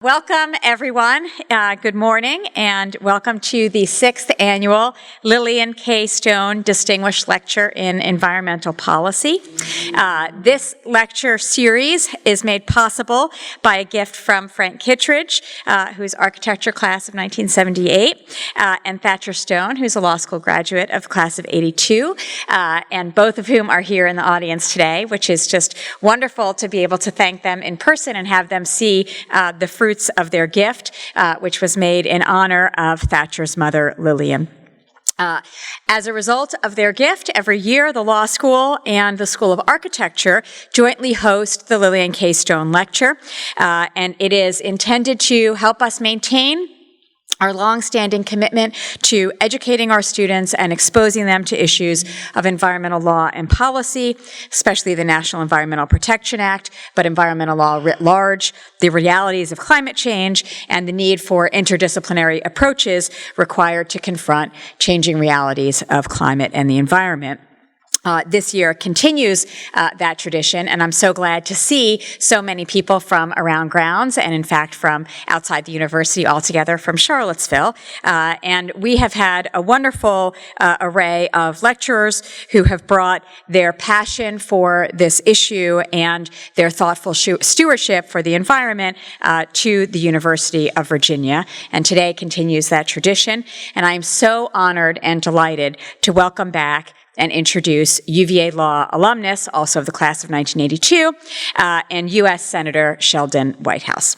Welcome, everyone. Good morning, and welcome to the 6th annual Lillian K. Stone Distinguished Lecture in Environmental Policy. This lecture series is made possible by a gift from Frank Kittredge, who's architecture class of 1978, and Thatcher Stone, who's a law school graduate of class of 82, and both of whom are here in the audience today, which is just wonderful to be able to thank them in person and have them see the fruits of their gift, which was made in honor of Thatcher's mother, Lillian. As a result of their gift, every year the Law School and the School of Architecture jointly host the Lillian K. Stone Lecture, and it is intended to help us maintain our long-standing commitment to educating our students and exposing them to issues of environmental law and policy, especially the National Environmental Protection Act, but environmental law writ large, the realities of climate change, and the need for interdisciplinary approaches required to confront changing realities of climate and the environment. This year continues that tradition, and I'm so glad to see so many people from around grounds and, in fact, from outside the university altogether, from Charlottesville. And we have had a wonderful array of lecturers who have brought their passion for this issue and their thoughtful stewardship for the environment to the University of Virginia. And today continues that tradition, and I'm so honored and delighted to welcome back and introduce UVA Law alumnus, also of the class of 1982, and U.S. Senator Sheldon Whitehouse.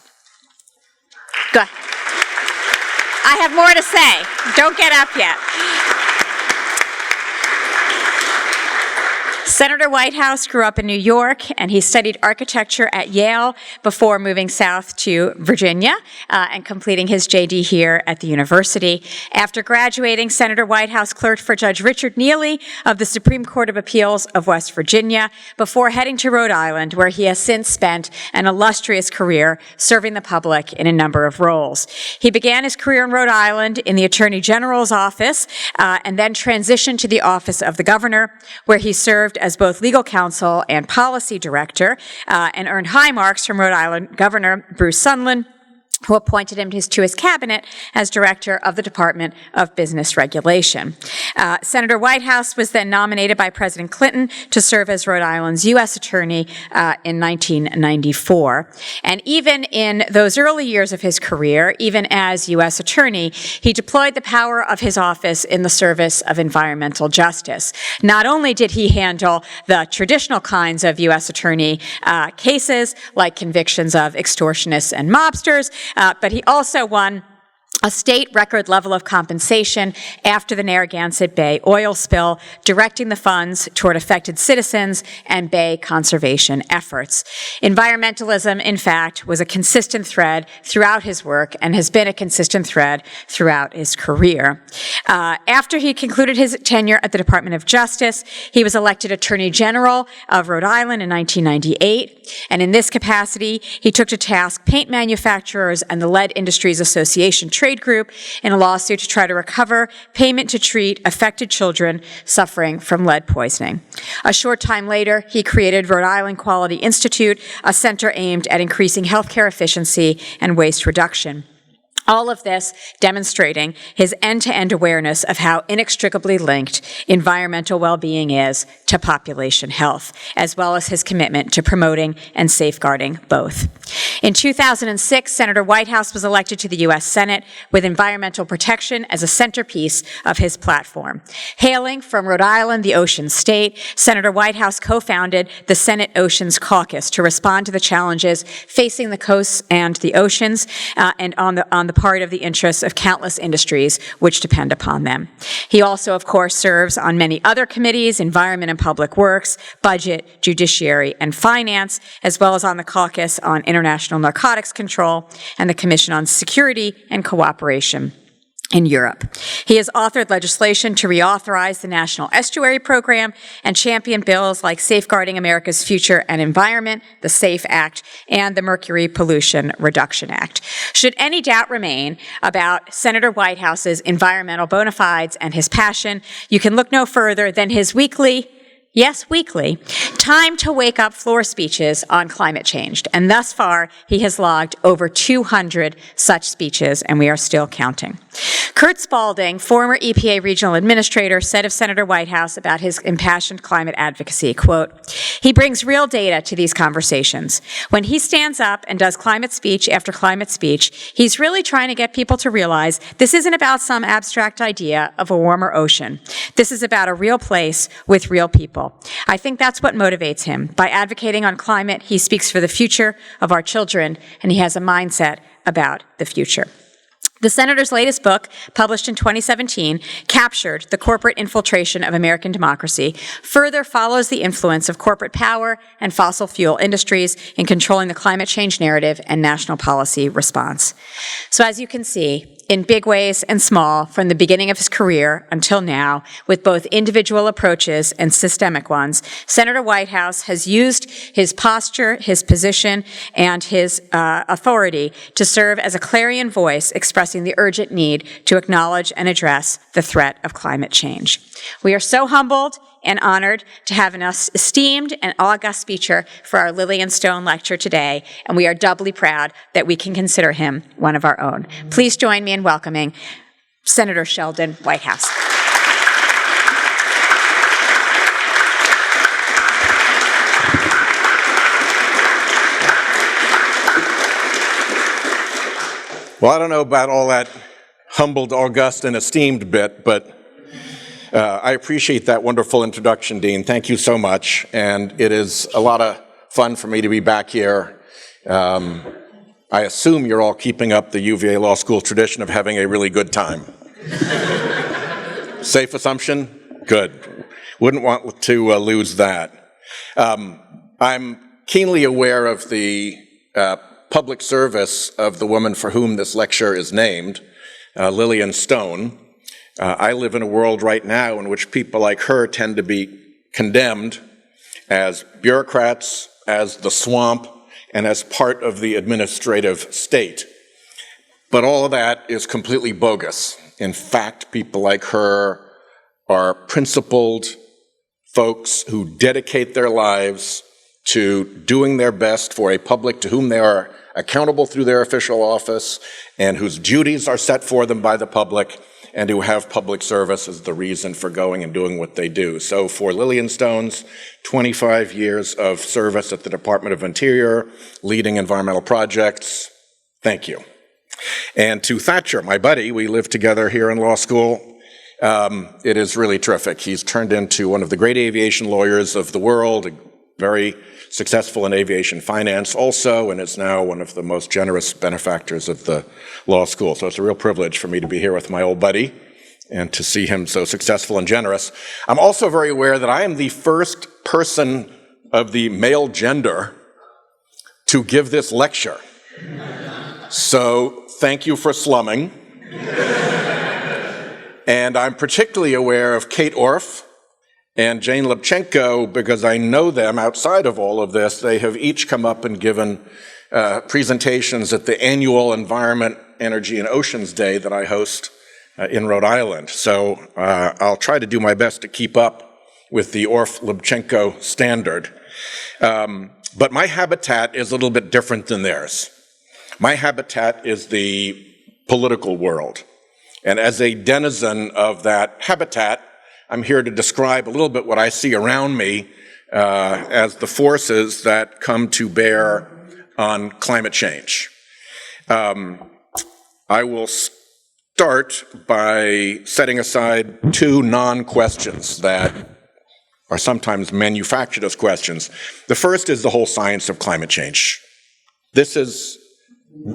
Go ahead. I have more to say. Don't get up yet. Senator Whitehouse grew up in New York, and he studied architecture at Yale before moving south to Virginia and completing his JD here at the university. After graduating, Senator Whitehouse clerked for Judge Richard Neely of the Supreme Court of Appeals of West Virginia before heading to Rhode Island, where he has since spent an illustrious career serving the public in a number of roles. He began his career in Rhode Island in the Attorney General's office and then transitioned to the office of the governor, where he served as both legal counsel and policy director, and earned high marks from Rhode Island Governor Bruce Sunland, who appointed him to his cabinet as director of the Department of Business Regulation. Senator Whitehouse was then nominated by President Clinton to serve as Rhode Island's U.S. Attorney in 1994. And even in those early years of his career, even as U.S. Attorney, he deployed the power of his office in the service of environmental justice. Not only did he handle the traditional kinds of U.S. Attorney cases, like convictions of extortionists and mobsters, but he also won a state record level of compensation after the Narragansett Bay oil spill, directing the funds toward affected citizens and bay conservation efforts. Environmentalism, in fact, was a consistent thread throughout his work and has been a consistent thread throughout his career. After he concluded his tenure at the Department of Justice, he was elected Attorney General of Rhode Island in 1998, and in this capacity, he took to task paint manufacturers and the Lead Industries Association trade group in a lawsuit to try to recover payment to treat affected children suffering from lead poisoning. A short time later, he created Rhode Island Quality Institute, a center aimed at increasing healthcare efficiency and waste reduction. All of this demonstrating his end-to-end awareness of how inextricably linked environmental well-being is to population health, as well as his commitment to promoting and safeguarding both. In 2006, Senator Whitehouse was elected to the U.S. Senate with environmental protection as a centerpiece of his platform. Hailing from Rhode Island, the ocean state, Senator Whitehouse co-founded the Senate Oceans Caucus to respond to the challenges facing the coasts and the oceans and on the part of the interests of countless industries which depend upon them. He also, of course, serves on many other committees, Environment and Public Works, Budget, Judiciary, and Finance, as well as on the Caucus on International Narcotics Control and the Commission on Security and Cooperation in Europe. He has authored legislation to reauthorize the National Estuary Program and champion bills like Safeguarding America's Future and Environment, the SAFE Act, and the Mercury Pollution Reduction Act. Should any doubt remain about Senator Whitehouse's environmental bona fides and his passion, you can look no further than his weekly yes, weekly, time to wake up floor speeches on climate change. And thus far, he has logged over 200 such speeches, and we are still counting. Kurt Spalding, former EPA regional administrator, said of Senator Whitehouse about his impassioned climate advocacy, quote, "He brings real data to these conversations. When he stands up and does climate speech after climate speech, he's really trying to get people to realize this isn't about some abstract idea of a warmer ocean. This is about a real place with real people. I think that's what motivates him. By advocating on climate, he speaks for the future of our children, and he has a mindset about the future." The senator's latest book, published in 2017, captured the corporate infiltration of American democracy, further follows the influence of corporate power and fossil fuel industries in controlling the climate change narrative and national policy response. So as you can see, in big ways and small, from the beginning of his career until now, with both individual approaches and systemic ones, Senator Whitehouse has used his posture, his position, and his authority to serve as a clarion voice expressing the urgent need to acknowledge and address the threat of climate change. We are so humbled and honored to have an esteemed and august speaker for our Lillian Stone lecture today, and we are doubly proud that we can consider him one of our own. Please join me in welcoming Senator Sheldon Whitehouse. Well, I don't know about all that humbled, august, and esteemed bit, but I appreciate that wonderful introduction, Dean. Thank you so much. And it is a lot of fun for me to be back here. I assume you're all keeping up the UVA Law School tradition of having a really good time. Safe assumption? Good. Wouldn't want to lose that. I'm keenly aware of the public service of the woman for whom this lecture is named, Lillian Stone. I live in a world right now in which people like her tend to be condemned as bureaucrats, as the swamp, and as part of the administrative state. But all of that is completely bogus. In fact, people like her are principled folks who dedicate their lives to doing their best for a public to whom they are accountable through their official office and whose duties are set for them by the public, and who have public service as the reason for going and doing what they do. So for Lillian Stone's 25 years of service at the Department of Interior, leading environmental projects, thank you. And to Thatcher, my buddy, we lived together here in law school. It is really terrific. He's turned into one of the great aviation lawyers of the world, very successful in aviation finance also, and is now one of the most generous benefactors of the law school. So it's a real privilege for me to be here with my old buddy and to see him so successful and generous. I'm also very aware that I am the first person of the male gender to give this lecture. So thank you for slumming. And I'm particularly aware of Kate Orff and Jane Lubchenco, because I know them outside of all of this. They have each come up and given presentations at the annual Environment, Energy, and Oceans Day that I host in Rhode Island. So I'll try to do my best to keep up with the Orff-Lubchenco standard. But my habitat is a little bit different than theirs. My habitat is the political world. And as a denizen of that habitat, I'm here to describe a little bit what I see around me as the forces that come to bear on climate change. I will start by setting aside two non-questions that are sometimes manufactured as questions. The first is the whole science of climate change. This is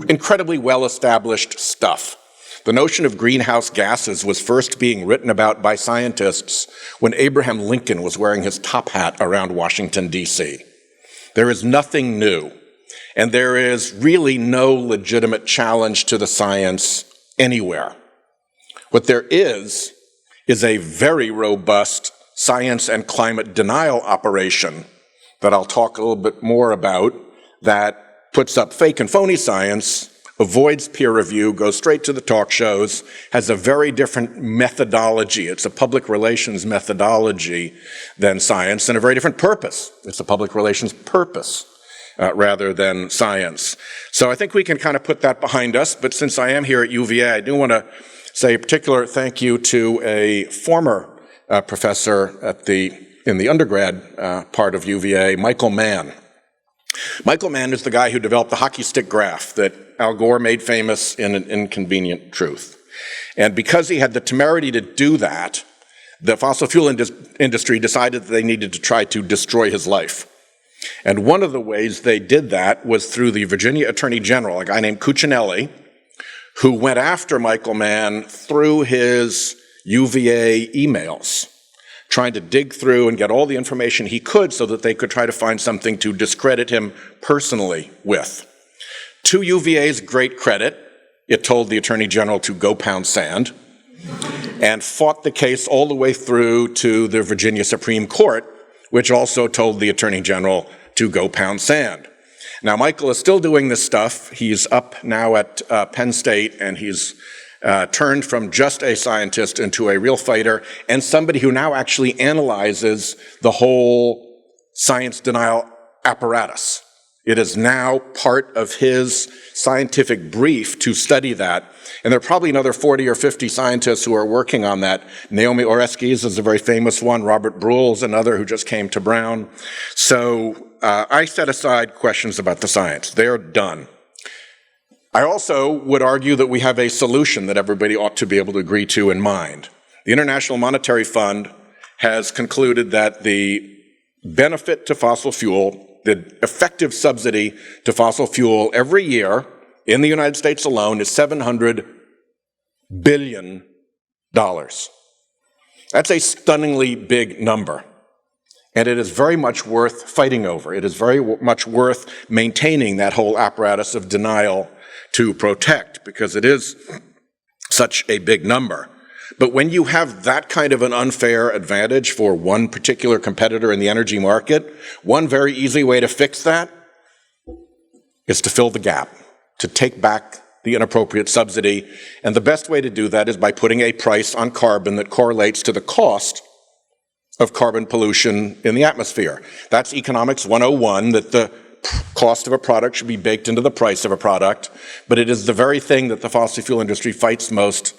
incredibly well-established stuff. The notion of greenhouse gases was first being written about by scientists when Abraham Lincoln was wearing his top hat around Washington, D.C. There is nothing new, and there is really no legitimate challenge to the science anywhere. What there is a very robust science and climate denial operation that I'll talk a little bit more about that puts up fake and phony science avoids peer review, goes straight to the talk shows, has a very different methodology. It's a public relations methodology than science, and a very different purpose. It's a public relations purpose rather than science. So I think we can kind of put that behind us, but since I am here at UVA, I do want to say a particular thank you to a former professor in the undergrad part of UVA, Michael Mann. Michael Mann is the guy who developed the hockey stick graph that Al Gore made famous in An Inconvenient Truth. And because he had the temerity to do that, the fossil fuel industry decided that they needed to try to destroy his life. And one of the ways they did that was through the Virginia Attorney General, a guy named Cuccinelli, who went after Michael Mann through his UVA emails, trying to dig through and get all the information he could so that they could try to find something to discredit him personally with. To UVA's great credit, it told the Attorney General to go pound sand and fought the case all the way through to the Virginia Supreme Court, which also told the Attorney General to go pound sand. Now, Michael is still doing this stuff. He's up now at Penn State, and he's turned from just a scientist into a real fighter and somebody who now actually analyzes the whole science denial apparatus. It is now part of his scientific brief to study that. And there are probably another 40 or 50 scientists who are working on that. Naomi Oreskes is a very famous one. Robert Bruhl is another who just came to Brown. So I set aside questions about the science. They're done. I also would argue that we have a solution that everybody ought to be able to agree to in mind. The International Monetary Fund has concluded that the benefit to fossil fuel, the effective subsidy to fossil fuel every year in the United States alone is $700 billion. That's a stunningly big number. And it is very much worth fighting over. It is very much worth maintaining that whole apparatus of denial to protect, because it is such a big number. But when you have that kind of an unfair advantage for one particular competitor in the energy market, one very easy way to fix that is to fill the gap, to take back the inappropriate subsidy. And the best way to do that is by putting a price on carbon that correlates to the cost of carbon pollution in the atmosphere. That's Economics 101, that the cost of a product should be baked into the price of a product, but it is the very thing that the fossil fuel industry fights most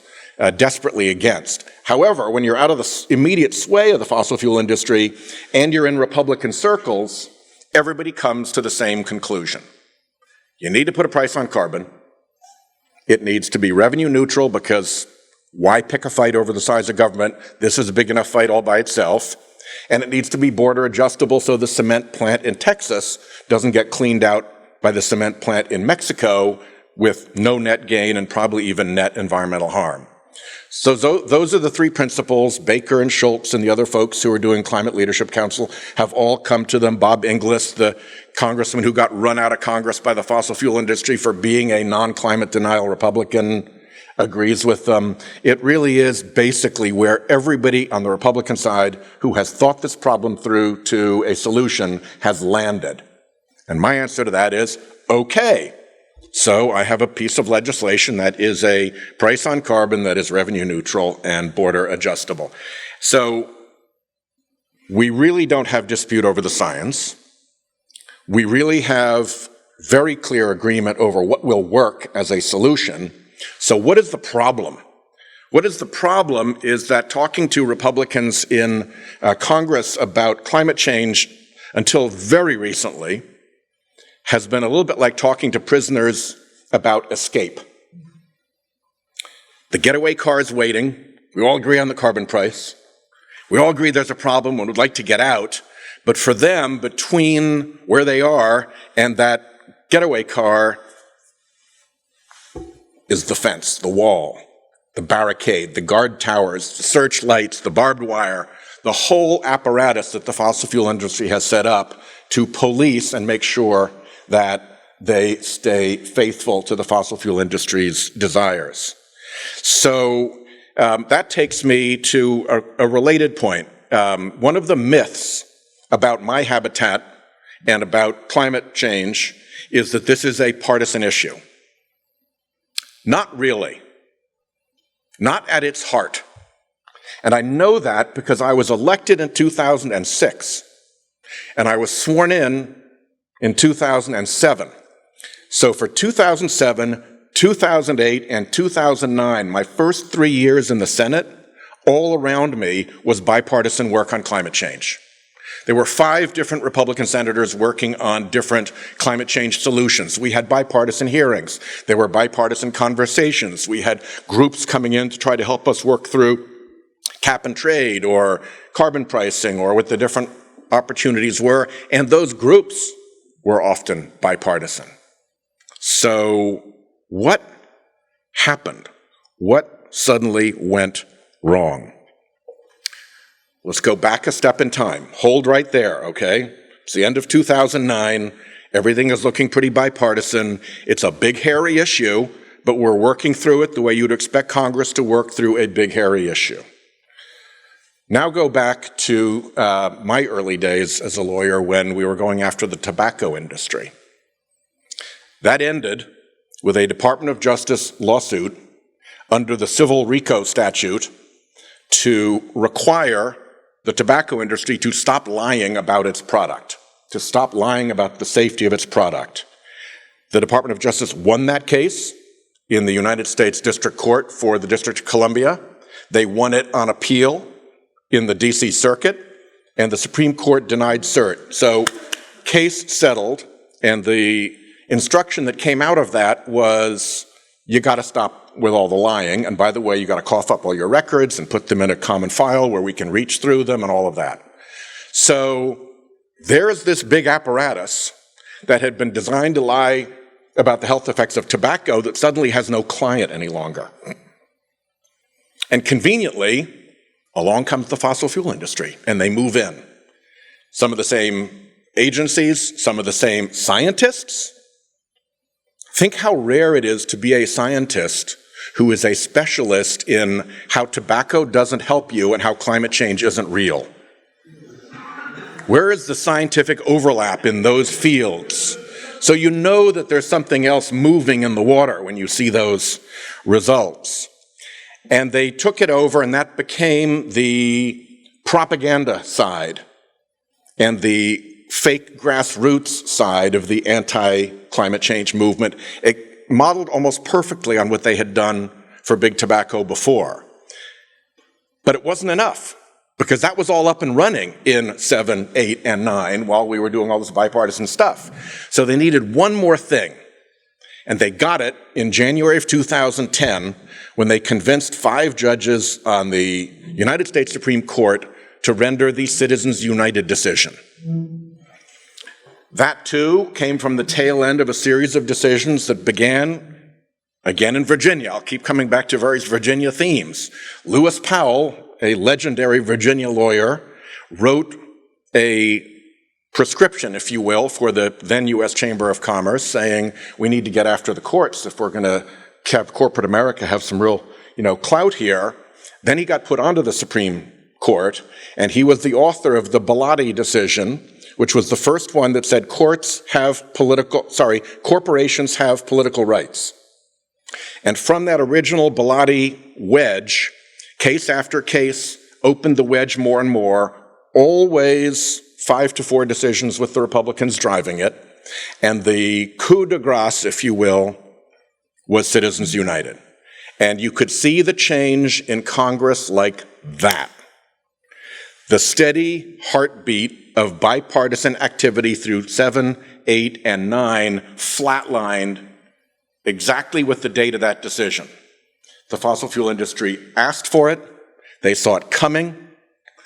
desperately against. However, when you're out of the immediate sway of the fossil fuel industry and you're in Republican circles, everybody comes to the same conclusion. You need to put a price on carbon. It needs to be revenue neutral, because why pick a fight over the size of government? This is a big enough fight all by itself. And it needs to be border adjustable so the cement plant in Texas doesn't get cleaned out by the cement plant in Mexico with no net gain and probably even net environmental harm. So those are the three principles. Baker and Schultz and the other folks who are doing Climate Leadership Council have all come to them. Bob Inglis, the congressman who got run out of Congress by the fossil fuel industry for being a non-climate denial Republican, agrees with them. It really is basically where everybody on the Republican side who has thought this problem through to a solution has landed. And my answer to that is, okay. So I have a piece of legislation that is a price on carbon that is revenue neutral and border adjustable. So we really don't have dispute over the science. We really have very clear agreement over what will work as a solution. So what is the problem? What is the problem is that talking to Republicans in Congress about climate change until very recently has been a little bit like talking to prisoners about escape. The getaway car is waiting. We all agree on the carbon price. We all agree there's a problem and would like to get out. But for them, between where they are and that getaway car is the fence, the wall, the barricade, the guard towers, the searchlights, the barbed wire, the whole apparatus that the fossil fuel industry has set up to police and make sure that they stay faithful to the fossil fuel industry's desires. So that takes me to a related point. One of the myths about my habitat and about climate change is that this is a partisan issue. Not really. Not at its heart. And I know that because I was elected in 2006, and I was sworn in 2007. So for 2007, 2008, and 2009, my first 3 years in the Senate, all around me was bipartisan work on climate change. There were 5 different Republican senators working on different climate change solutions. We had bipartisan hearings. There were bipartisan conversations. We had groups coming in to try to help us work through cap and trade or carbon pricing or what the different opportunities were. And those groups were often bipartisan. So what happened? What suddenly went wrong? Let's go back a step in time. Hold right there, okay? It's the end of 2009. Everything is looking pretty bipartisan. It's a big, hairy issue, but we're working through it the way you'd expect Congress to work through a big, hairy issue. Now go back to my early days as a lawyer when we were going after the tobacco industry. That ended with a Department of Justice lawsuit under the Civil RICO statute to require the tobacco industry to stop lying about its product, to stop lying about the safety of its product. The Department of Justice won that case in the United States District Court for the District of Columbia. They won it on appeal in the DC Circuit, and the Supreme Court denied cert. So, case settled, and the instruction that came out of that was, you gotta stop with all the lying, and by the way, you gotta cough up all your records and put them in a common file where we can reach through them and all of that. So, there's this big apparatus that had been designed to lie about the health effects of tobacco that suddenly has no client any longer. And conveniently, along comes the fossil fuel industry, and they move in. Some of the same agencies, some of the same scientists. Think how rare it is to be a scientist who is a specialist in how tobacco doesn't help you and how climate change isn't real. Where is the scientific overlap in those fields? So you know that there's something else moving in the water when you see those results. And they took it over, and that became the propaganda side and the fake grassroots side of the anti-climate change movement. It modeled almost perfectly on what they had done for big tobacco before. But it wasn't enough, because that was all up and running in 7, 8, and 9 while we were doing all this bipartisan stuff. So they needed one more thing. And they got it in January of 2010 when they convinced 5 judges on the United States Supreme Court to render the Citizens United decision. That, too, came from the tail end of a series of decisions that began, again in Virginia. I'll keep coming back to various Virginia themes. Lewis Powell, a legendary Virginia lawyer, wrote a prescription, if you will, for the then U.S. Chamber of Commerce, saying we need to get after the courts if we're going to have corporate America have some real, clout here. Then he got put onto the Supreme Court, and he was the author of the Bellotti decision, which was the first one that said corporations have political rights. And from that original Bellotti wedge, case after case opened the wedge more and more, always 5-4 decisions with the Republicans driving it, and the coup de grace, if you will, was Citizens United. And you could see the change in Congress like that. The steady heartbeat of bipartisan activity through 7, 8, and 9 flatlined exactly with the date of that decision. The fossil fuel industry asked for it, they saw it coming,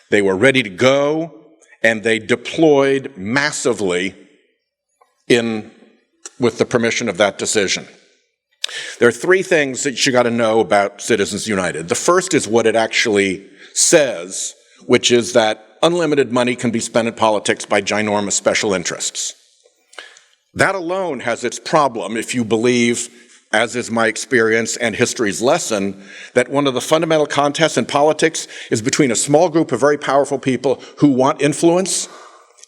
they were ready to go, and they deployed massively with the permission of that decision. There are 3 things that you got to know about Citizens United. The first is what it actually says, which is that unlimited money can be spent in politics by ginormous special interests. That alone has its problem if you believe, as is my experience and history's lesson, that one of the fundamental contests in politics is between a small group of very powerful people who want influence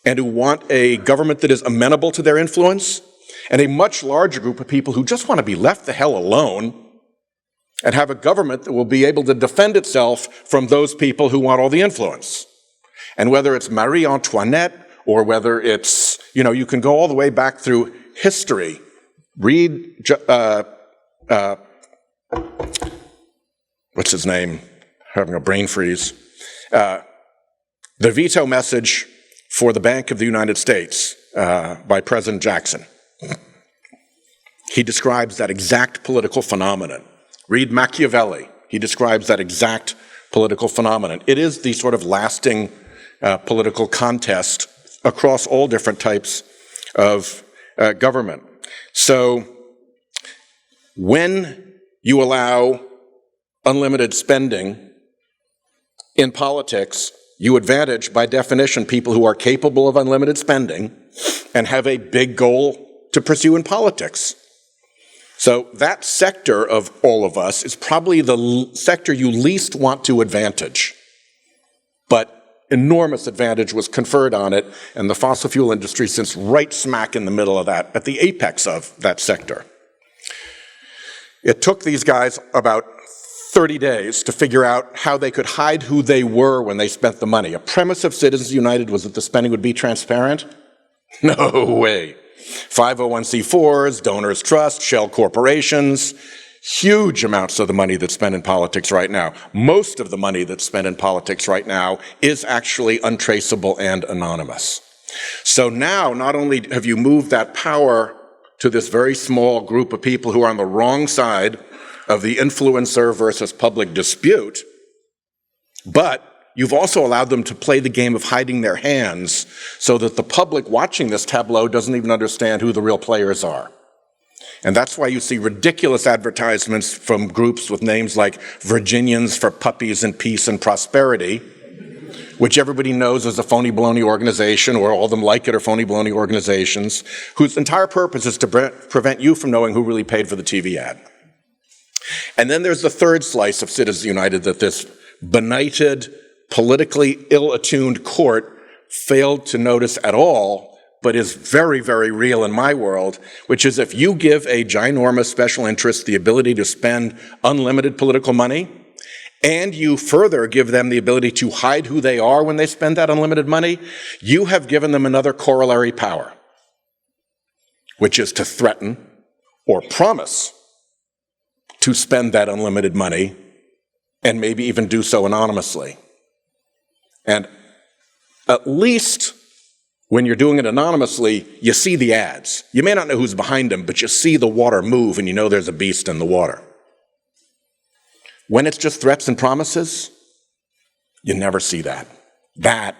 and who want a government that is amenable to their influence, and a much larger group of people who just want to be left the hell alone and have a government that will be able to defend itself from those people who want all the influence. And whether it's Marie Antoinette or whether it's, you can go all the way back through history. Read, what's his name? Having a brain freeze. The veto message for the Bank of the United States by President Jackson. He describes that exact political phenomenon. Read Machiavelli. He describes that exact political phenomenon. It is the sort of lasting political contest across all different types of government. So when you allow unlimited spending in politics, you advantage, by definition, people who are capable of unlimited spending and have a big goal to pursue in politics. So that sector of all of us is probably the sector you least want to advantage. But enormous advantage was conferred on it, and the fossil fuel industry sits right smack in the middle of that, at the apex of that sector. It took these guys about 30 days to figure out how they could hide who they were when they spent the money. A premise of Citizens United was that the spending would be transparent? No way. 501c4s, donors' trust, shell corporations, huge amounts of the money that's spent in politics right now. Most of the money that's spent in politics right now is actually untraceable and anonymous. So now, not only have you moved that power to this very small group of people who are on the wrong side of the influencer versus public dispute, but you've also allowed them to play the game of hiding their hands so that the public watching this tableau doesn't even understand who the real players are. And that's why you see ridiculous advertisements from groups with names like Virginians for Puppies and Peace and Prosperity, which everybody knows is a phony baloney organization, or all of them like it are phony baloney organizations, whose entire purpose is to prevent you from knowing who really paid for the TV ad. And then there's the third slice of Citizens United that this benighted, politically ill-attuned court failed to notice at all, but is very, very real in my world, which is if you give a ginormous special interest the ability to spend unlimited political money, and you further give them the ability to hide who they are when they spend that unlimited money, you have given them another corollary power, which is to threaten or promise to spend that unlimited money, and maybe even do so anonymously. And at least when you're doing it anonymously, you see the ads. You may not know who's behind them, but you see the water move and you know there's a beast in the water. When it's just threats and promises, you never see that. That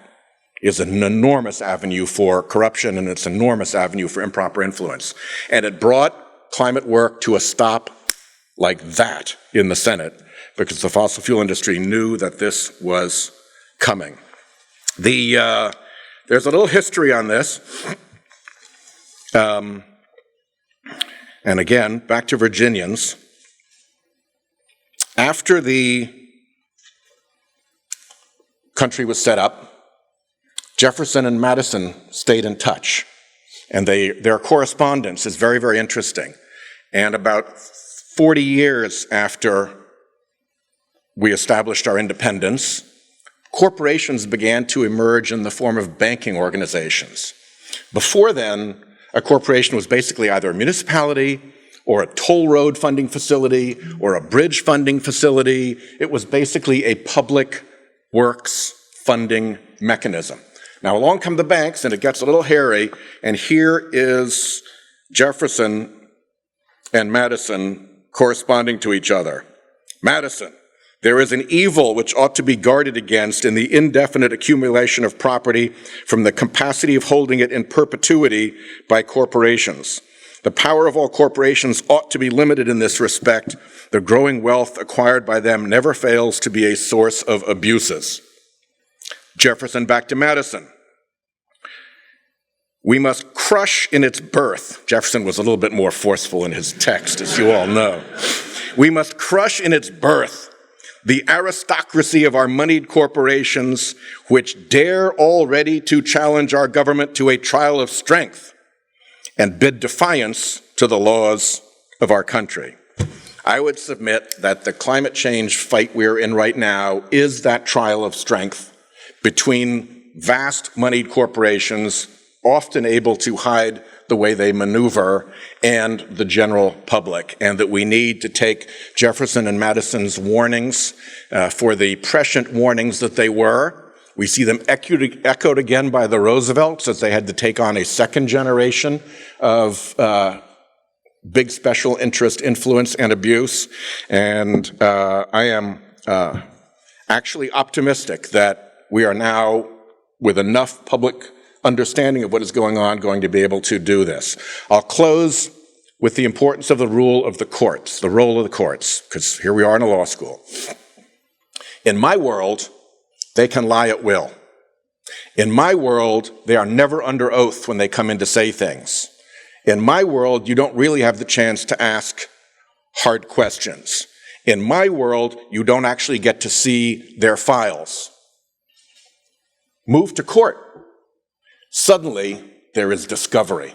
is an enormous avenue for corruption, and it's an enormous avenue for improper influence. And it brought climate work to a stop like that in the Senate, because the fossil fuel industry knew that this was coming. There's a little history on this. And again, back to Virginians. After the country was set up, Jefferson and Madison stayed in touch. And their correspondence is very, very interesting. And about 40 years after we established our independence, corporations began to emerge in the form of banking organizations. Before then, a corporation was basically either a municipality or a toll road funding facility or a bridge funding facility. It was basically a public works funding mechanism. Now along come the banks, and it gets a little hairy, and here is Jefferson and Madison corresponding to each other. Madison: there is an evil which ought to be guarded against in the indefinite accumulation of property from the capacity of holding it in perpetuity by corporations. The power of all corporations ought to be limited in this respect. The growing wealth acquired by them never fails to be a source of abuses. Jefferson back to Madison: we must crush in its birth. Jefferson was a little bit more forceful in his text, as you all know. We must crush in its birth the aristocracy of our moneyed corporations, which dare already to challenge our government to a trial of strength and bid defiance to the laws of our country. I would submit that the climate change fight we're in right now is that trial of strength between vast moneyed corporations, often able to hide the way they maneuver, and the general public, and that we need to take Jefferson and Madison's warnings for the prescient warnings that they were. We see them echoed again by the Roosevelts as they had to take on a second generation of big special interest influence and abuse. And I am actually optimistic that we are now, with enough public understanding of what is going to be able to do this. I'll close with the importance of the role of the courts, because here we are in a law school. In my world, they can lie at will. In my world, they are never under oath when they come in to say things. In my world, you don't really have the chance to ask hard questions. In my world, you don't actually get to see their files. Move to court. Suddenly, there is discovery.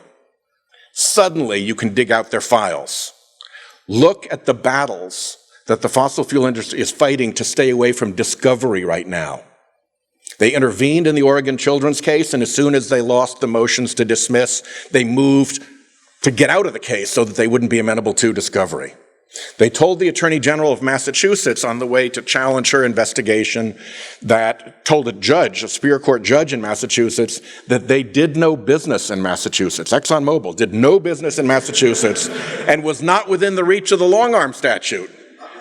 Suddenly, you can dig out their files. Look at the battles that the fossil fuel industry is fighting to stay away from discovery right now. They intervened in the Oregon Children's case, and as soon as they lost the motions to dismiss, they moved to get out of the case so that they wouldn't be amenable to discovery. They told the Attorney General of Massachusetts on the way to challenge her investigation told a Superior Court judge in Massachusetts, that they did no business in Massachusetts. ExxonMobil did no business in Massachusetts and was not within the reach of the long-arm statute.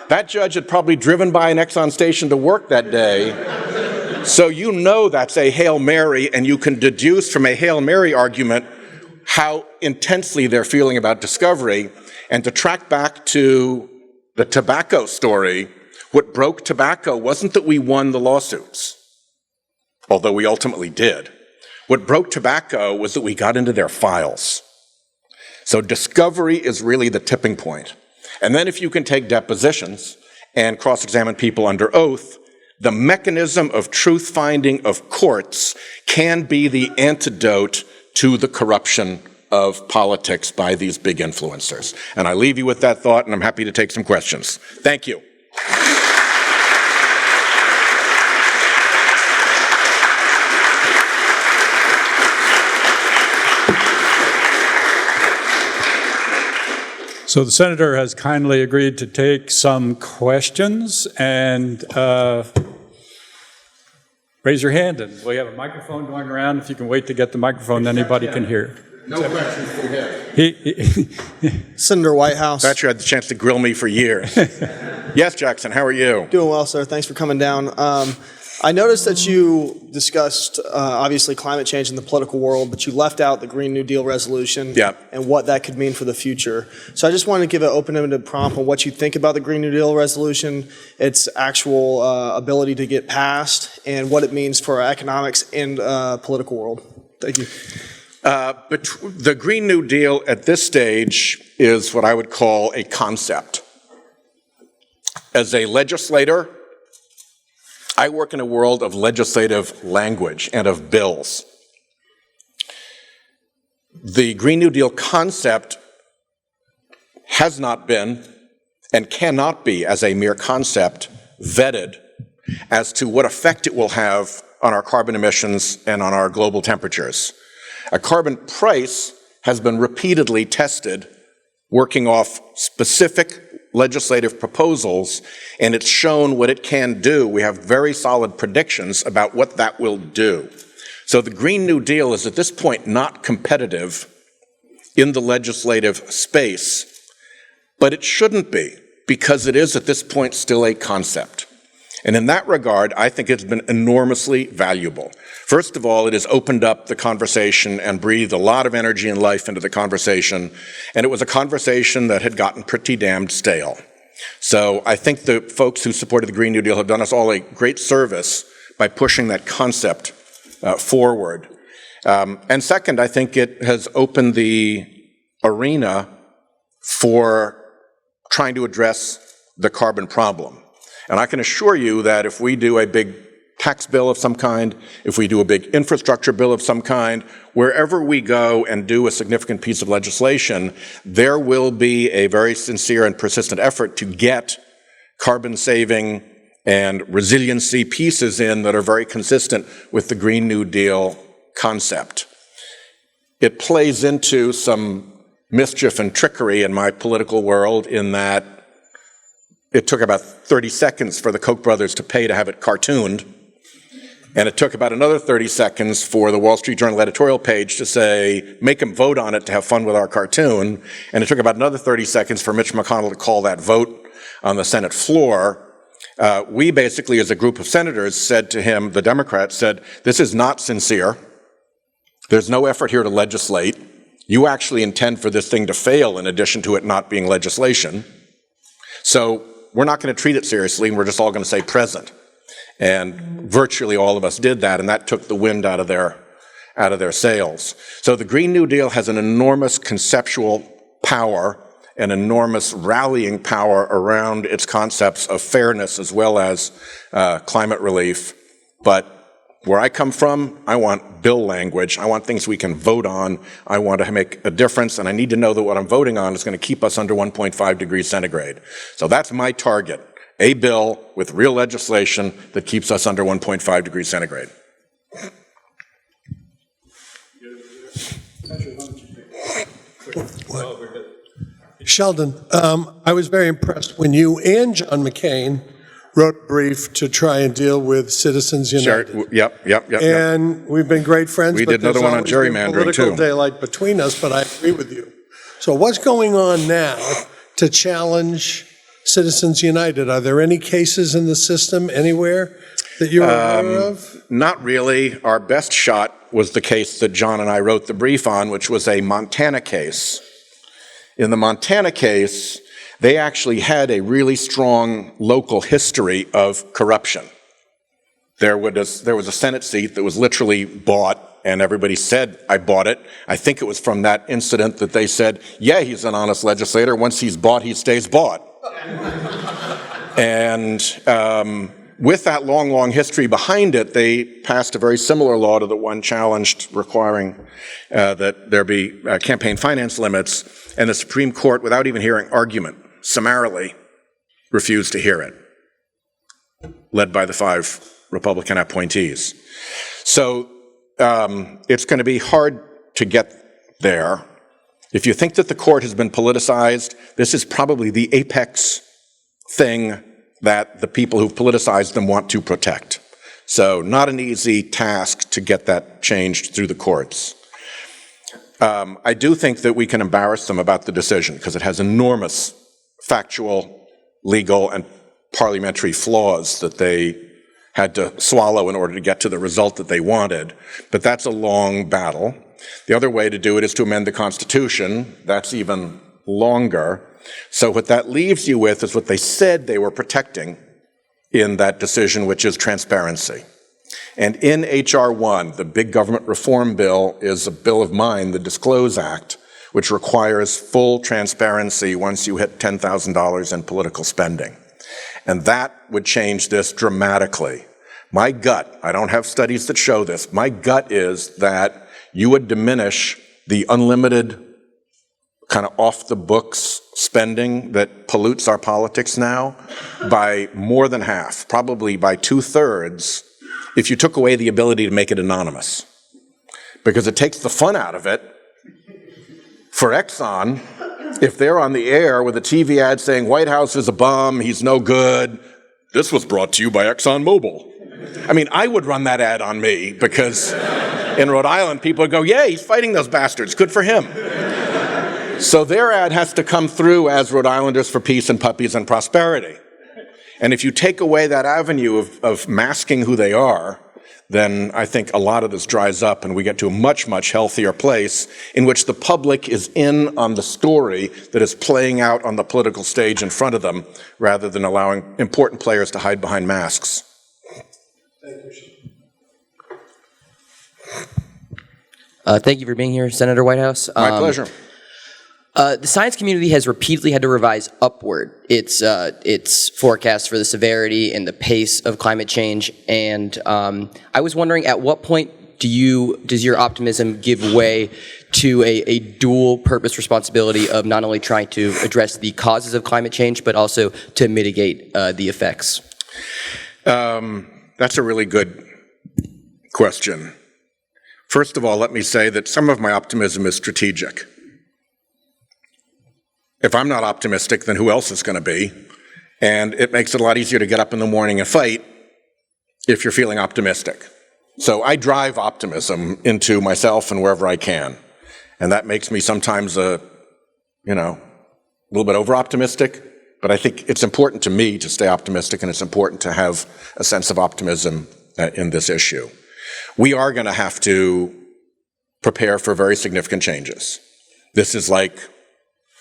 That judge had probably driven by an Exxon station to work that day. So you know that's a Hail Mary, and you can deduce from a Hail Mary argument how intensely they're feeling about discovery. And to track back to the tobacco story, what broke tobacco wasn't that we won the lawsuits, although we ultimately did. What broke tobacco was that we got into their files. So discovery is really the tipping point. And then if you can take depositions and cross-examine people under oath, the mechanism of truth-finding of courts can be the antidote to the corruption of politics by these big influencers. And I leave you with that thought, and I'm happy to take some questions. Thank you. So the senator has kindly agreed to take some questions, and raise your hand, and we have a microphone going around. If you can wait to get the microphone, anybody can hear. No questions for him. Senator Whitehouse. Thought you had the chance to grill me for years. Yes, Jackson, how are you? Doing well, sir. Thanks for coming down. I noticed that you discussed, obviously, climate change in the political world, but you left out the Green New Deal resolution and what that could mean for the future. So I just wanted to give an open-ended prompt on what you think about the Green New Deal resolution, its actual ability to get passed, and what it means for our economics and political world. Thank you. But the Green New Deal at this stage is what I would call a concept. As a legislator, I work in a world of legislative language and of bills. The Green New Deal concept has not been and cannot be, as a mere concept, vetted as to what effect it will have on our carbon emissions and on our global temperatures. A carbon price has been repeatedly tested, working off specific legislative proposals, and it's shown what it can do. We have very solid predictions about what that will do. So the Green New Deal is at this point not competitive in the legislative space, but it shouldn't be, because it is at this point still a concept. And in that regard, I think it's been enormously valuable. First of all, it has opened up the conversation and breathed a lot of energy and life into the conversation, and it was a conversation that had gotten pretty damned stale. So I think the folks who supported the Green New Deal have done us all a great service by pushing that concept forward. And second, I think it has opened the arena for trying to address the carbon problem. And I can assure you that if we do a big tax bill of some kind, if we do a big infrastructure bill of some kind, wherever we go and do a significant piece of legislation, there will be a very sincere and persistent effort to get carbon-saving and resiliency pieces in that are very consistent with the Green New Deal concept. It plays into some mischief and trickery in my political world in that it took about 30 seconds for the Koch brothers to pay to have it cartooned, and it took about another 30 seconds for the Wall Street Journal editorial page to say, make them vote on it to have fun with our cartoon, and it took about another 30 seconds for Mitch McConnell to call that vote on the Senate floor. We basically, as a group of senators, said to him, the Democrats said, this is not sincere. There's no effort here to legislate. You actually intend for this thing to fail in addition to it not being legislation. So we're not going to treat it seriously, and we're just all going to say present. And virtually all of us did that, and that took the wind out of their sails. So the Green New Deal has an enormous conceptual power, an enormous rallying power around its concepts of fairness as well as climate relief. But where I come from, I want bill language. I want things we can vote on. I want to make a difference, and I need to know that what I'm voting on is going to keep us under 1.5 degrees centigrade. So that's my target, a bill with real legislation that keeps us under 1.5 degrees centigrade. Sheldon, I was very impressed when you and John McCain wrote a brief to try and deal with Citizens United. Sure. Yep. And we've been great friends. We did another one on gerrymandering, political too. daylight between us, but I agree with you. So what's going on now to challenge Citizens United? Are there any cases in the system anywhere that you're aware of? Not really. Our best shot was the case that John and I wrote the brief on, which was a Montana case. In the Montana case, they actually had a really strong local history of corruption. There was a Senate seat that was literally bought, and everybody said, I bought it. I think it was from that incident that they said, yeah, he's an honest legislator. Once he's bought, he stays bought. And with that long, long history behind it, they passed a very similar law to the one challenged, requiring that there be campaign finance limits, and the Supreme Court, without even hearing argument, summarily refused to hear it, led by the 5 Republican appointees. So it's going to be hard to get there. If you think that the court has been politicized, this is probably the apex thing that the people who've politicized them want to protect. So not an easy task to get that changed through the courts. I do think that we can embarrass them about the decision because it has enormous factual, legal, and parliamentary flaws that they had to swallow in order to get to the result that they wanted. But that's a long battle. The other way to do it is to amend the Constitution. That's even longer. So what that leaves you with is what they said they were protecting in that decision, which is transparency. And in H.R. 1, the big government reform bill, is a bill of mine, the Disclose Act, which requires full transparency once you hit $10,000 in political spending. And that would change this dramatically. My gut, I don't have studies that show this, my gut is that you would diminish the unlimited kind of off-the-books spending that pollutes our politics now by more than half, probably by 2/3, if you took away the ability to make it anonymous. Because it takes the fun out of it. For Exxon, if they're on the air with a TV ad saying, Whitehouse is a bum, he's no good, this was brought to you by ExxonMobil. I mean, I would run that ad on me because in Rhode Island, people would go, yeah, he's fighting those bastards, good for him. So their ad has to come through as Rhode Islanders for Peace and Puppies and Prosperity. And if you take away that avenue of masking who they are, then I think a lot of this dries up and we get to a much, much healthier place in which the public is in on the story that is playing out on the political stage in front of them, rather than allowing important players to hide behind masks. Thank you. Thank you for being here, Senator Whitehouse. My pleasure. The science community has repeatedly had to revise upward its forecast for the severity and the pace of climate change, and I was wondering, at what point does your optimism give way to a dual-purpose responsibility of not only trying to address the causes of climate change, but also to mitigate the effects? That's a really good question. First of all, let me say that some of my optimism is strategic. If I'm not optimistic, then who else is going to be? And it makes it a lot easier to get up in the morning and fight if you're feeling optimistic. So I drive optimism into myself and wherever I can. And that makes me sometimes a little bit over-optimistic, but I think it's important to me to stay optimistic, and it's important to have a sense of optimism in this issue. We are going to have to prepare for very significant changes. This is like,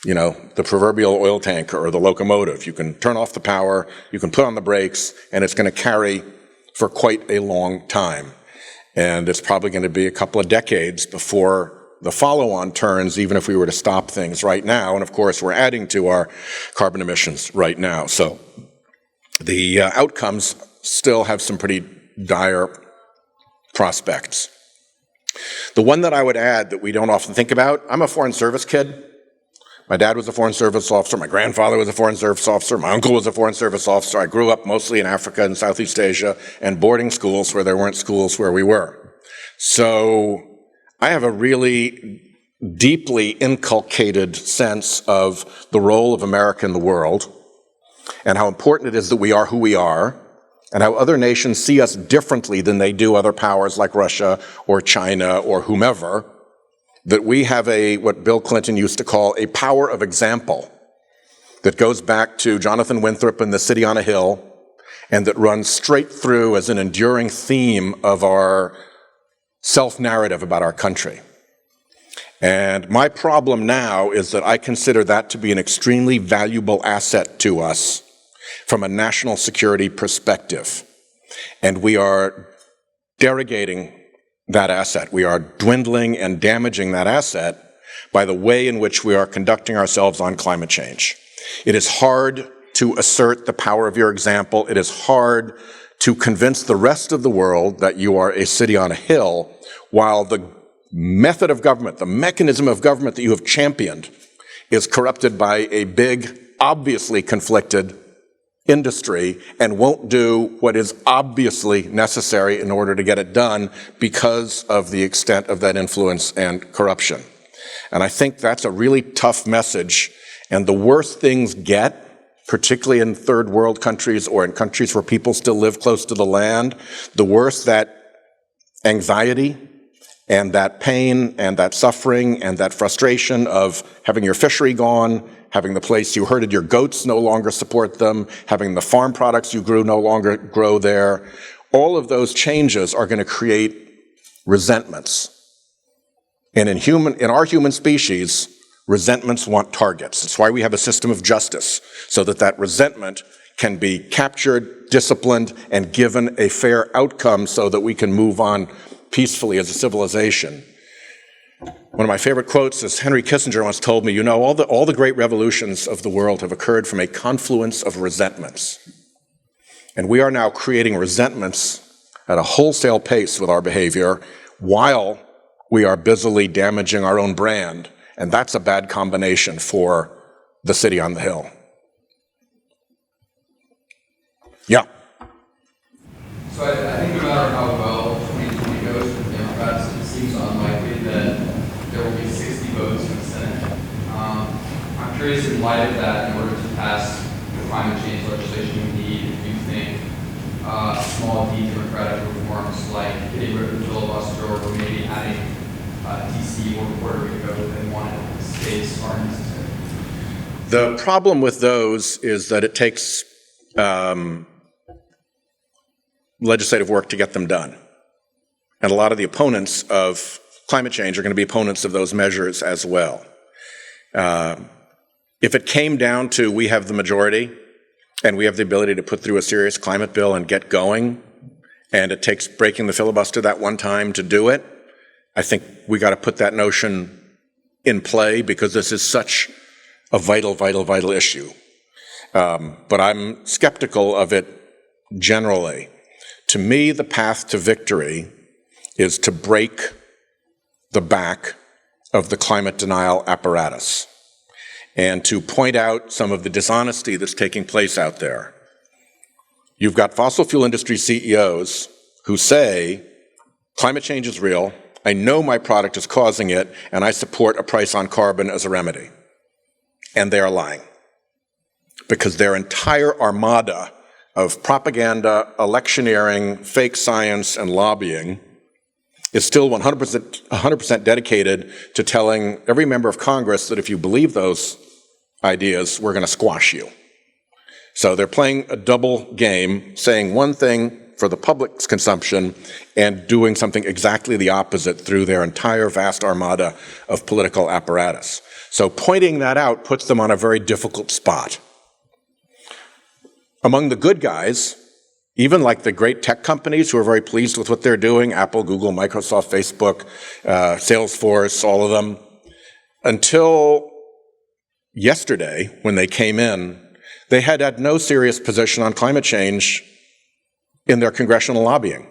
the proverbial oil tanker or the locomotive. You can turn off the power, you can put on the brakes, and it's going to carry for quite a long time. And it's probably going to be a couple of decades before the follow-on turns, even if we were to stop things right now. And of course, we're adding to our carbon emissions right now. So the outcomes still have some pretty dire prospects. The one that I would add that we don't often think about, I'm a Foreign Service kid. My dad was a Foreign Service officer, my grandfather was a Foreign Service officer, my uncle was a Foreign Service officer. I grew up mostly in Africa and Southeast Asia and boarding schools where there weren't schools where we were. So I have a really deeply inculcated sense of the role of America in the world and how important it is that we are who we are, and how other nations see us differently than they do other powers like Russia or China or whomever, that we have what Bill Clinton used to call a power of example that goes back to Jonathan Winthrop and the City on a Hill, and that runs straight through as an enduring theme of our self-narrative about our country. And my problem now is that I consider that to be an extremely valuable asset to us from a national security perspective. And we are derogating that asset. We are dwindling and damaging that asset by the way in which we are conducting ourselves on climate change. It is hard to assert the power of your example. It is hard to convince the rest of the world that you are a city on a hill, while the method of government, the mechanism of government that you have championed, is corrupted by a big, obviously conflicted industry and won't do what is obviously necessary in order to get it done because of the extent of that influence and corruption. And I think that's a really tough message. And the worse things get, particularly in third world countries or in countries where people still live close to the land, the worse that anxiety and that pain and that suffering and that frustration of having your fishery gone, having the place you herded your goats no longer support them, having the farm products you grew no longer grow there. All of those changes are going to create resentments. And in our human species, resentments want targets. That's why we have a system of justice, so that that resentment can be captured, disciplined, and given a fair outcome so that we can move on peacefully as a civilization. One of my favorite quotes is Henry Kissinger once told me, all the great revolutions of the world have occurred from a confluence of resentments. And we are now creating resentments at a wholesale pace with our behavior while we are busily damaging our own brand. And that's a bad combination for the city on the hill. Yeah. So I think no matter how well 2020 goes for the Democrats, it seems unlikely that there will be 60 votes in the Senate. I'm curious, in light of that, in order to pass the climate change legislation we need, if you think small d democratic reforms like getting rid of the filibuster or maybe adding DC or Puerto Rico within one of the states are necessary. The problem with those is that it takes legislative work to get them done. And a lot of the opponents of climate change are going to be opponents of those measures as well. If it came down to we have the majority and we have the ability to put through a serious climate bill and get going, and it takes breaking the filibuster that one time to do it, I think we got to put that notion in play because this is such a vital, vital, vital issue. But I'm skeptical of it generally. To me, the path to victory is to break the back of the climate denial apparatus and to point out some of the dishonesty that's taking place out there. You've got fossil fuel industry CEOs who say, climate change is real, I know my product is causing it, and I support a price on carbon as a remedy. And they're lying. Because their entire armada of propaganda, electioneering, fake science, and lobbying is still 100% dedicated to telling every member of Congress that if you believe those ideas, we're going to squash you. So they're playing a double game, saying one thing for the public's consumption and doing something exactly the opposite through their entire vast armada of political apparatus. So pointing that out puts them on a very difficult spot. Among the good guys, even like the great tech companies who are very pleased with what they're doing, Apple, Google, Microsoft, Facebook, Salesforce, all of them, until yesterday when they came in, they had no serious position on climate change in their congressional lobbying.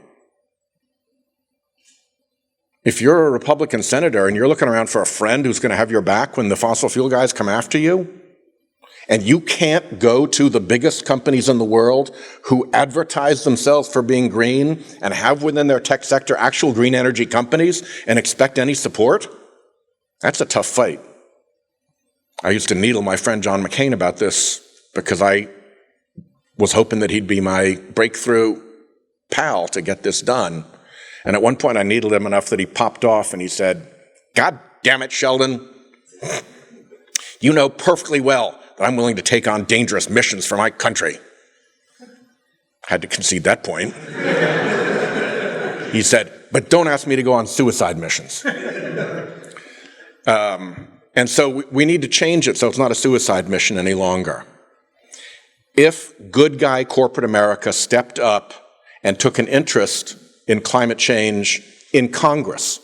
If you're a Republican senator and you're looking around for a friend who's going to have your back when the fossil fuel guys come after you, and you can't go to the biggest companies in the world who advertise themselves for being green and have within their tech sector actual green energy companies and expect any support, that's a tough fight. I used to needle my friend John McCain about this because I was hoping that he'd be my breakthrough pal to get this done. And at one point I needled him enough that he popped off and he said, "God damn it, Sheldon, you know perfectly well that I'm willing to take on dangerous missions for my country." Had to concede that point. He said, "But don't ask me to go on suicide missions." And so we need to change it so it's not a suicide mission any longer. If good guy corporate America stepped up and took an interest in climate change in Congress,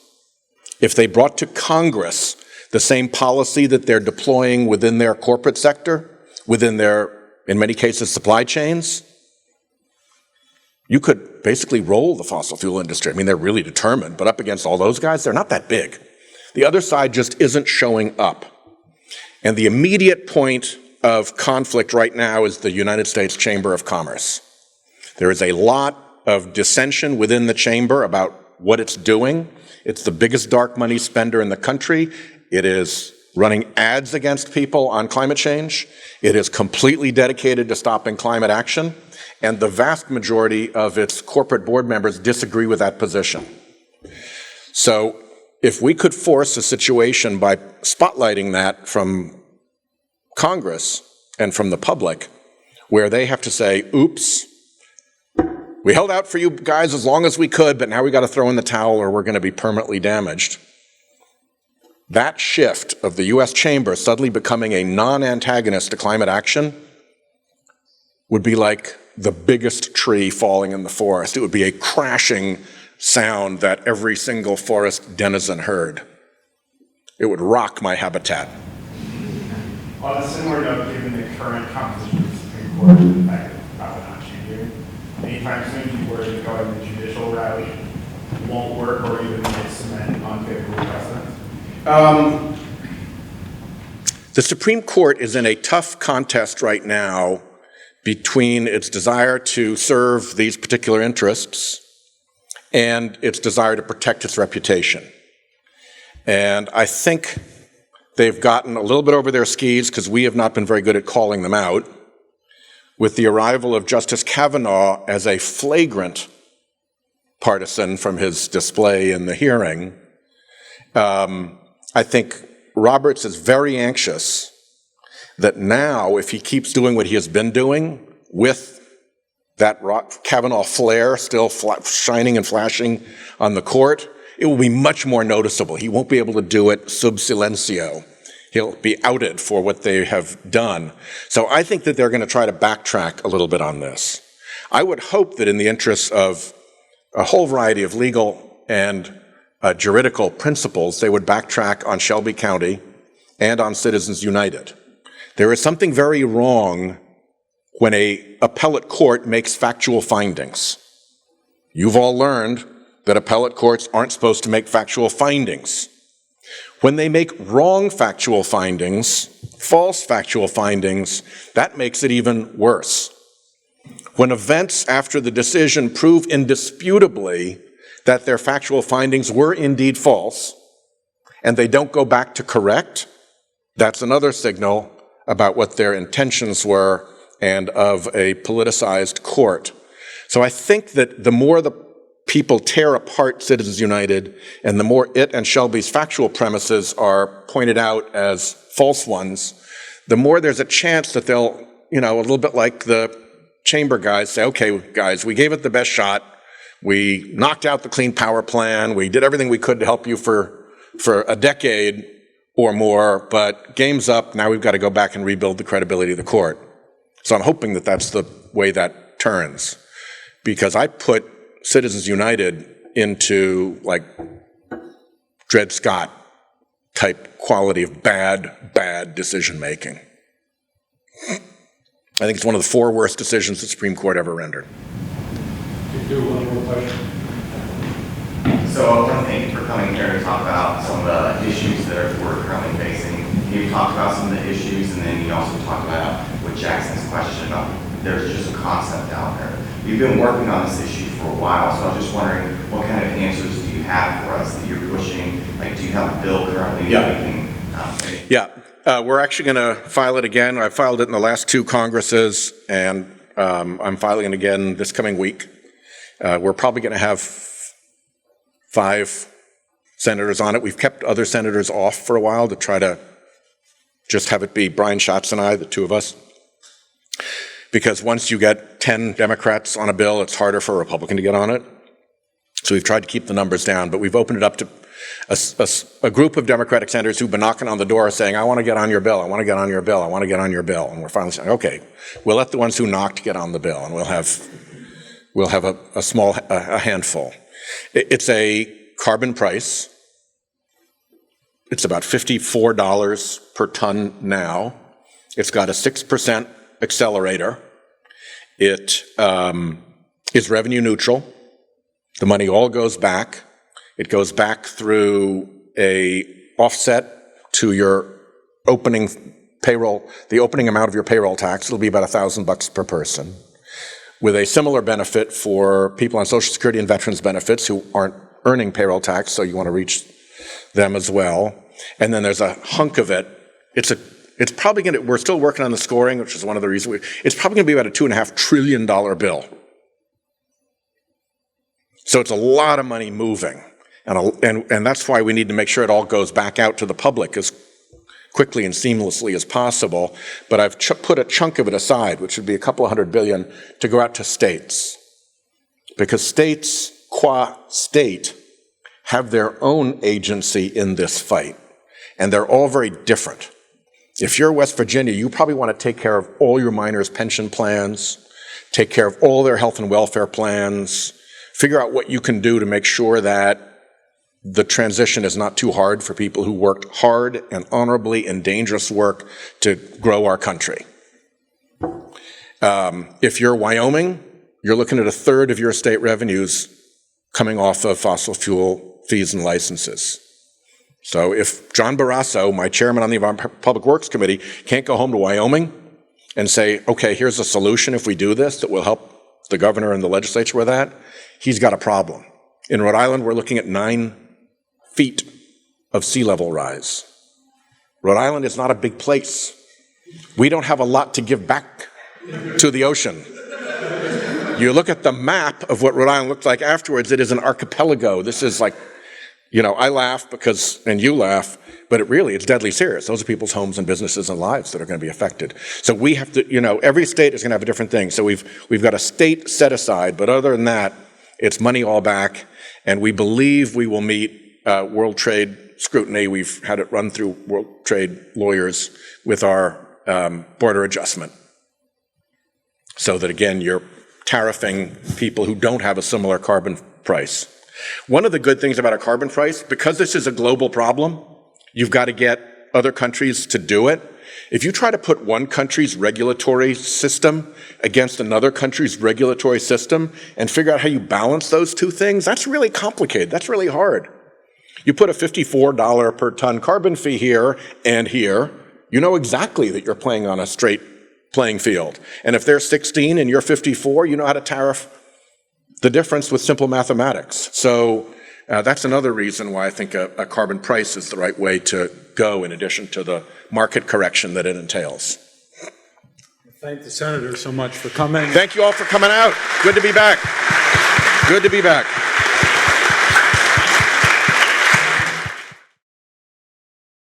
if they brought to Congress the same policy that they're deploying within their corporate sector, within their, in many cases, supply chains, you could basically roll the fossil fuel industry. I mean, they're really determined, but up against all those guys, they're not that big. The other side just isn't showing up. And the immediate point of conflict right now is the United States Chamber of Commerce. There is a lot of dissension within the chamber about what it's doing. It's the biggest dark money spender in the country. It is running ads against people on climate change. It is completely dedicated to stopping climate action. And the vast majority of its corporate board members disagree with that position. So if we could force a situation by spotlighting that from Congress and from the public, where they have to say, oops, we held out for you guys as long as we could, but now we got to throw in the towel or we're going to be permanently damaged. That shift of the US Chamber suddenly becoming a non-antagonist to climate action would be like the biggest tree falling in the forest. It would be a crashing sound that every single forest denizen heard. It would rock my habitat. On a similar note, given the current composition of the Supreme Court and the fact that it's probably not changing, anytime soon if you were to go in the judicial route, it won't work or even make cement unfavorable precedents? The Supreme Court is in a tough contest right now between its desire to serve these particular interests and its desire to protect its reputation. And I think they've gotten a little bit over their skis because we have not been very good at calling them out. With the arrival of Justice Kavanaugh as a flagrant partisan from his display in the hearing, I think Roberts is very anxious that now, if he keeps doing what he has been doing, with that Kavanaugh flare still shining and flashing on the court, it will be much more noticeable. He won't be able to do it sub silencio. He'll be outed for what they have done. So I think that they're going to try to backtrack a little bit on this. I would hope that in the interests of a whole variety of legal and juridical principles, they would backtrack on Shelby County and on Citizens United. There is something very wrong when an appellate court makes factual findings. You've all learned that appellate courts aren't supposed to make factual findings. When they make wrong factual findings, false factual findings, that makes it even worse. When events after the decision prove indisputably that their factual findings were indeed false, and they don't go back to correct, that's another signal about what their intentions were and of a politicized court. So I think that the more the people tear apart Citizens United and the more it and Shelby's factual premises are pointed out as false ones, the more there's a chance that they'll, a little bit like the chamber guys say, okay, guys, we gave it the best shot. We knocked out the Clean Power Plan. We did everything we could to help you for a decade or more, but game's up. Now we've got to go back and rebuild the credibility of the court. So I'm hoping that that's the way that turns, because I put Citizens United into like Dred Scott type quality of bad decision making. I think it's one of the 4 worst decisions the Supreme Court ever rendered. Do one more question. So I want to thank you for coming here to talk about some of the issues that we're currently facing. You talked about some of the issues, and then you also talked about with Jackson's question about there's just a concept out there. We've been working on this issue for a while, so I'm just wondering what kind of answers do you have for us that you're pushing? Like, do you have a bill currently that we can we're actually going to file it again. I filed it in the last 2 Congresses, and I'm filing it again this coming week. We're probably going to have 5 senators on it. We've kept other senators off for a while to try to just have it be Brian Schatz and I, the 2 of us. Because once you get 10 Democrats on a bill, it's harder for a Republican to get on it. So we've tried to keep the numbers down, but we've opened it up to a group of Democratic senators who've been knocking on the door saying, I want to get on your bill, I want to get on your bill, I want to get on your bill. And we're finally saying, okay, we'll let the ones who knocked get on the bill, and we'll have a small handful. It's a carbon price. It's about $54 per ton now. It's got a 6% accelerator. It is revenue neutral. The money all goes back. It goes back through a offset to your opening payroll, the opening amount of your payroll tax. It'll be about $1,000 per person, with a similar benefit for people on Social Security and veterans benefits who aren't earning payroll tax, so you want to reach them as well. And then there's a hunk of it. It's probably going to, we're still working on the scoring, which is one of the reasons it's probably going to be about a $2.5 trillion bill. So it's a lot of money moving. And that's why we need to make sure it all goes back out to the public as quickly and seamlessly as possible. But I've put a chunk of it aside, which would be a couple of $100 billion, to go out to states. Because states, qua state, have their own agency in this fight. And they're all very different. If you're West Virginia, you probably want to take care of all your miners' pension plans, take care of all their health and welfare plans, figure out what you can do to make sure that the transition is not too hard for people who worked hard and honorably in dangerous work to grow our country. If you're Wyoming, you're looking at 1/3 of your state revenues coming off of fossil fuel fees and licenses. So if John Barrasso, my chairman on the Public Works Committee, can't go home to Wyoming and say, okay, here's a solution if we do this that will help the governor and the legislature with that, he's got a problem. In Rhode Island, we're looking at 9 feet of sea level rise. Rhode Island is not a big place. We don't have a lot to give back to the ocean. You look at the map of what Rhode Island looks like afterwards, it is an archipelago. This is like, I laugh and you laugh, but it's deadly serious. Those are people's homes and businesses and lives that are going to be affected. So we have to, every state is going to have a different thing. So we've got a state set aside, but other than that, it's money all back, and we believe we will meet World Trade scrutiny. We've had it run through World Trade lawyers with our border adjustment. So that, again, you're tariffing people who don't have a similar carbon price. One of the good things about a carbon price, because this is a global problem, you've got to get other countries to do it. If you try to put one country's regulatory system against another country's regulatory system and figure out how you balance those two things, that's really complicated. That's really hard. You put a $54 per ton carbon fee here and here, you know exactly that you're playing on a straight playing field. And if they're 16 and you're 54, you know how to tariff the difference with simple mathematics. So that's another reason why I think a carbon price is the right way to go, in addition to the market correction that it entails. Thank the senator so much for coming. Thank you all for coming out. Good to be back. Good to be back.